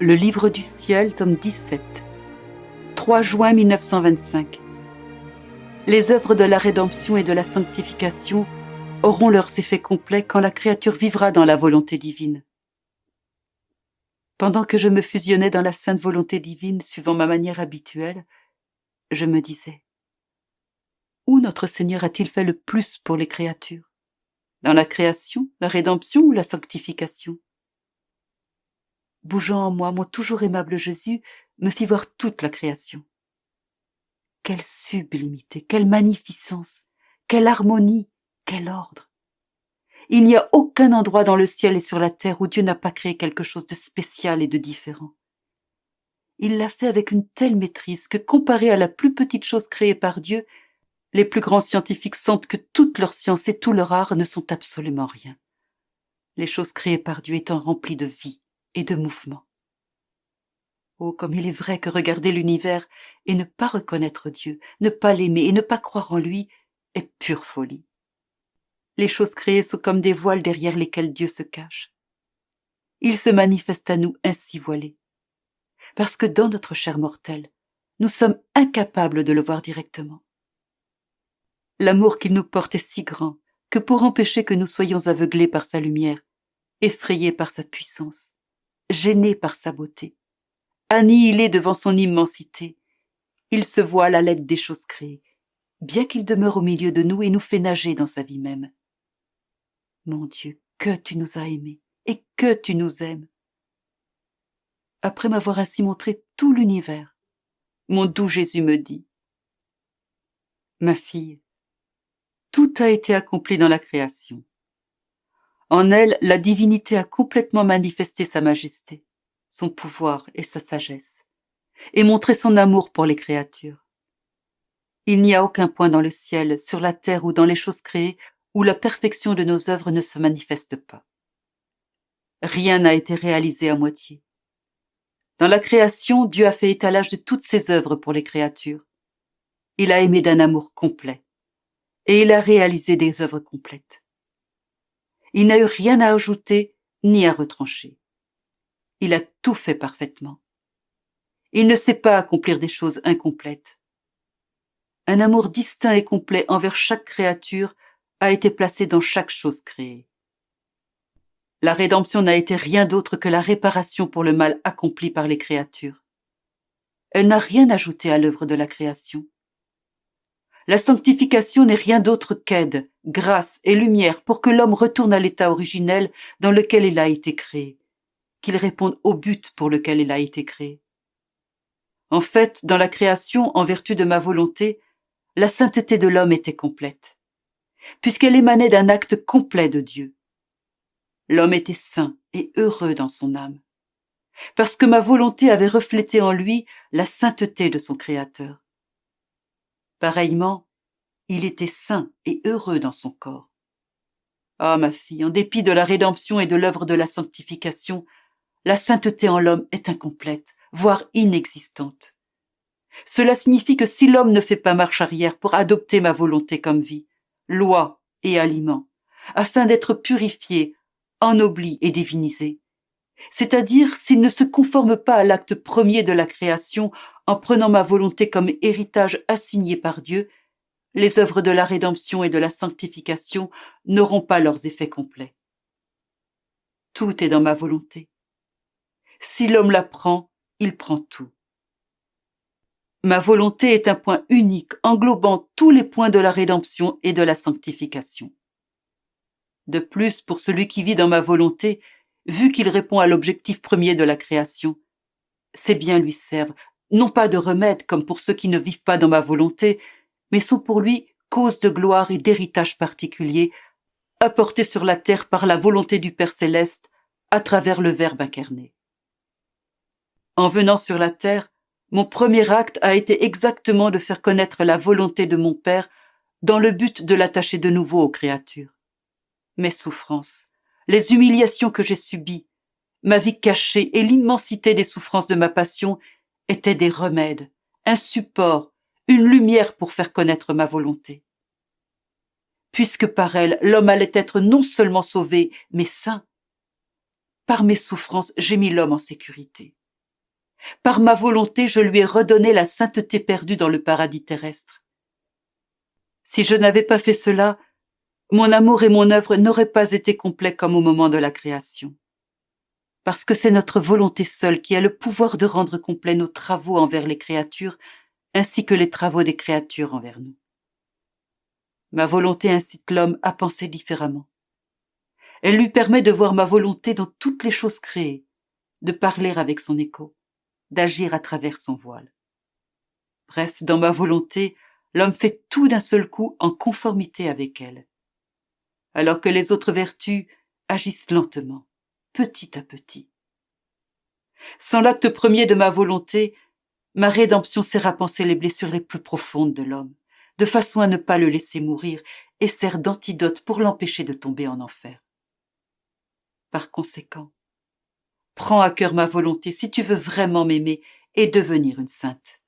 Le Livre du ciel, tome 17, 3 juin 1925. Les œuvres de la rédemption et de la sanctification auront leurs effets complets quand la créature vivra dans la volonté divine. Pendant que je me fusionnais dans la sainte volonté divine suivant ma manière habituelle, je me disais: où notre Seigneur a-t-il fait le plus pour les créatures? Dans la création, la rédemption ou la sanctification? Bougeant en moi, mon toujours aimable Jésus me fit voir toute la création. Quelle sublimité, quelle magnificence, quelle harmonie, quel ordre! Il n'y a aucun endroit dans le ciel et sur la terre où Dieu n'a pas créé quelque chose de spécial et de différent. Il l'a fait avec une telle maîtrise que, comparé à la plus petite chose créée par Dieu, les plus grands scientifiques sentent que toute leur science et tout leur art ne sont absolument rien, les choses créées par Dieu étant remplies de vie et de mouvement. Oh, comme il est vrai que regarder l'univers et ne pas reconnaître Dieu, ne pas l'aimer et ne pas croire en lui est pure folie. Les choses créées sont comme des voiles derrière lesquels Dieu se cache. Il se manifeste à nous ainsi voilés, parce que dans notre chair mortelle, nous sommes incapables de le voir directement. L'amour qu'il nous porte est si grand que pour empêcher que nous soyons aveuglés par sa lumière, effrayés par sa puissance, gênés par sa beauté, annihilés devant son immensité, il se voile à l'aide des choses créées, bien qu'il demeure au milieu de nous et nous fait nager dans sa vie même. Mon Dieu, que tu nous as aimés et que tu nous aimes. Après m'avoir ainsi montré tout l'univers, mon doux Jésus me dit: ma fille, tout a été accompli dans la création. En elle, la divinité a complètement manifesté sa majesté, son pouvoir et sa sagesse, et montré son amour pour les créatures. Il n'y a aucun point dans le ciel, sur la terre ou dans les choses créées où la perfection de nos œuvres ne se manifeste pas. Rien n'a été réalisé à moitié. Dans la création, Dieu a fait étalage de toutes ses œuvres pour les créatures. Il a aimé d'un amour complet, et il a réalisé des œuvres complètes. Il n'a eu rien à ajouter ni à retrancher. Il a tout fait parfaitement. Il ne sait pas accomplir des choses incomplètes. Un amour distinct et complet envers chaque créature a été placé dans chaque chose créée. La rédemption n'a été rien d'autre que la réparation pour le mal accompli par les créatures. Elle n'a rien ajouté à l'œuvre de la création. La sanctification n'est rien d'autre qu'aide, grâce et lumière pour que l'homme retourne à l'état originel dans lequel il a été créé, qu'il réponde au but pour lequel il a été créé. En fait, dans la création, en vertu de ma volonté, la sainteté de l'homme était complète, puisqu'elle émanait d'un acte complet de Dieu. L'homme était saint et heureux dans son âme, parce que ma volonté avait reflété en lui la sainteté de son Créateur. Pareillement, il était saint et heureux dans son corps. Ah, ma fille, en dépit de la rédemption et de l'œuvre de la sanctification, la sainteté en l'homme est incomplète, voire inexistante. Cela signifie que si l'homme ne fait pas marche arrière pour adopter ma volonté comme vie, loi et aliment, afin d'être purifié, ennobli et divinisé, c'est-à-dire s'il ne se conforme pas à l'acte premier de la création en prenant ma volonté comme héritage assigné par Dieu, les œuvres de la rédemption et de la sanctification n'auront pas leurs effets complets. Tout est dans ma volonté. Si l'homme la prend, il prend tout. Ma volonté est un point unique englobant tous les points de la rédemption et de la sanctification. De plus, pour celui qui vit dans ma volonté, vu qu'il répond à l'objectif premier de la création, ces biens lui servent, non pas de remède comme pour ceux qui ne vivent pas dans ma volonté, mais sont pour lui cause de gloire et d'héritage particulier, apportés sur la terre par la volonté du Père céleste à travers le Verbe incarné. En venant sur la terre, mon premier acte a été exactement de faire connaître la volonté de mon Père dans le but de l'attacher de nouveau aux créatures. Mes souffrances, les humiliations que j'ai subies, ma vie cachée et l'immensité des souffrances de ma passion étaient des remèdes, un support, une lumière pour faire connaître ma volonté. Puisque par elle, l'homme allait être non seulement sauvé, mais saint. Par mes souffrances, j'ai mis l'homme en sécurité. Par ma volonté, je lui ai redonné la sainteté perdue dans le paradis terrestre. Si je n'avais pas fait cela, mon amour et mon œuvre n'auraient pas été complets comme au moment de la création. Parce que c'est notre volonté seule qui a le pouvoir de rendre complets nos travaux envers les créatures, ainsi que les travaux des créatures envers nous. Ma volonté incite l'homme à penser différemment. Elle lui permet de voir ma volonté dans toutes les choses créées, de parler avec son écho, d'agir à travers son voile. Bref, dans ma volonté, l'homme fait tout d'un seul coup en conformité avec elle, alors que les autres vertus agissent lentement, petit à petit. Sans l'acte premier de ma volonté, ma rédemption sert à panser les blessures les plus profondes de l'homme, de façon à ne pas le laisser mourir, et sert d'antidote pour l'empêcher de tomber en enfer. Par conséquent, prends à cœur ma volonté si tu veux vraiment m'aimer et devenir une sainte.